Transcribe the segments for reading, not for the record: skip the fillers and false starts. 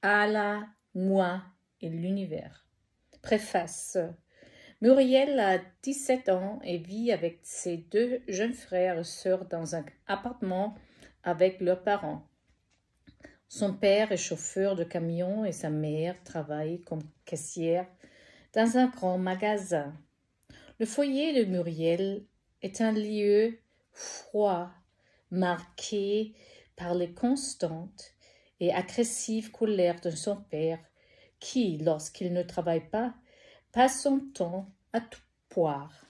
Allah, moi et l'univers. Préface. Muriel a 17 ans et vit avec ses 2 jeunes frères et sœurs dans un appartement avec leurs parents. Son père est chauffeur de camion et sa mère travaille comme caissière dans un grand magasin. Le foyer de Muriel est un lieu froid, marqué par les constantes et agressives colères de son père, qui, lorsqu'il ne travaille pas, passe son temps à tout boire.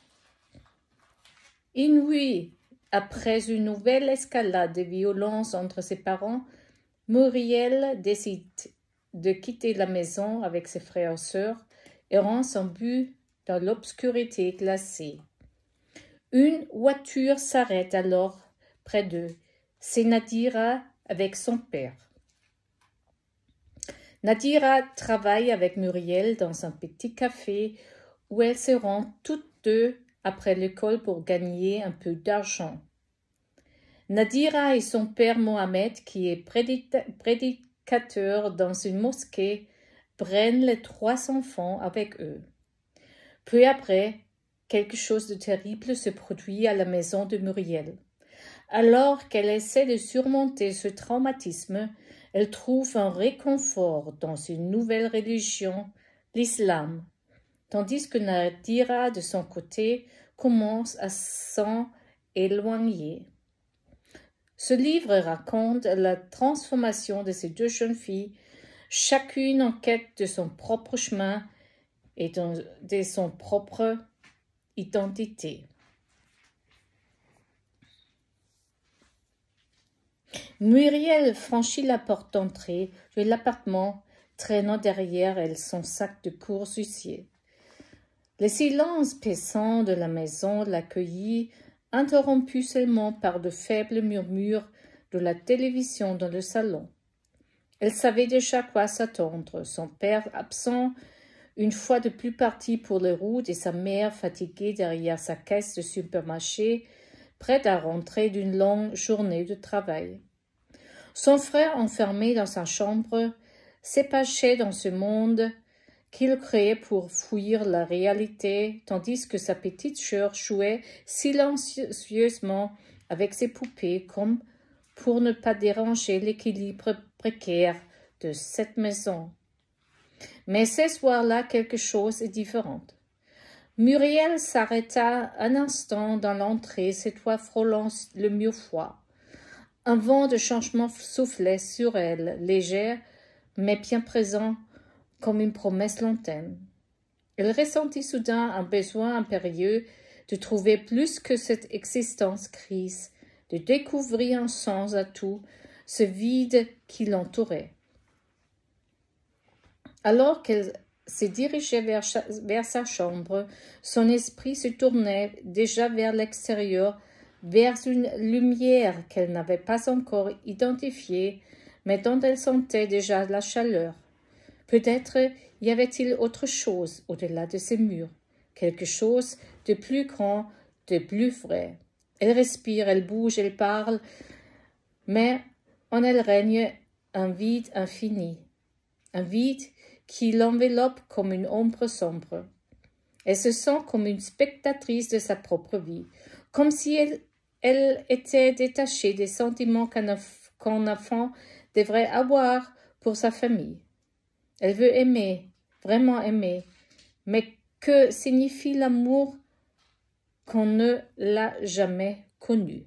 Une nuit, après une nouvelle escalade de violence entre ses parents, Muriel décide de quitter la maison avec ses frères et sœurs et rend son but dans l'obscurité glacée. Une voiture s'arrête alors près d'eux. C'est Nadira avec son père. Nadira travaille avec Muriel dans un petit café où elles se rendent toutes deux après l'école pour gagner un peu d'argent. Nadira et son père Mohamed, qui est prédicateur dans une mosquée, prennent les 3 enfants avec eux. Peu après, quelque chose de terrible se produit à la maison de Muriel. Alors qu'elle essaie de surmonter ce traumatisme, elle trouve un réconfort dans une nouvelle religion, l'islam, tandis que Nadira, de son côté, commence à s'en éloigner. Ce livre raconte la transformation de ces 2 jeunes filles, chacune en quête de son propre chemin et de son propre identité. Muriel franchit la porte d'entrée de l'appartement, traînant derrière elle son sac de coursier. Le silence pesant de la maison l'accueillit, interrompu seulement par de faibles murmures de la télévision dans le salon. Elle savait déjà quoi s'attendre, son père absent, une fois de plus parti pour les routes, et sa mère fatiguée derrière sa caisse de supermarché, prête à rentrer d'une longue journée de travail. Son frère, enfermé dans sa chambre, s'épanchait dans ce monde qu'il créait pour fuir la réalité, tandis que sa petite sœur jouait silencieusement avec ses poupées comme pour ne pas déranger l'équilibre précaire de cette maison. Mais ce soir-là, quelque chose est différent. Muriel s'arrêta un instant dans l'entrée, cette fois frôlant le mur froid. Un vent de changement soufflait sur elle, léger, mais bien présent, comme une promesse lointaine. Elle ressentit soudain un besoin impérieux de trouver plus que cette existence grise, de découvrir un sens à tout ce vide qui l'entourait. Alors qu'elle se dirigeait vers sa chambre, son esprit se tournait déjà vers l'extérieur, vers une lumière qu'elle n'avait pas encore identifiée, mais dont elle sentait déjà la chaleur. Peut-être y avait-il autre chose au-delà de ces murs, quelque chose de plus grand, de plus vrai. Elle respire, elle bouge, elle parle, mais en elle règne un vide infini, un vide qui l'enveloppe comme une ombre sombre. Elle se sent comme une spectatrice de sa propre vie, comme si elle était détachée des sentiments qu'un enfant devrait avoir pour sa famille. Elle veut aimer, vraiment aimer, mais que signifie l'amour qu'on ne l'a jamais connu?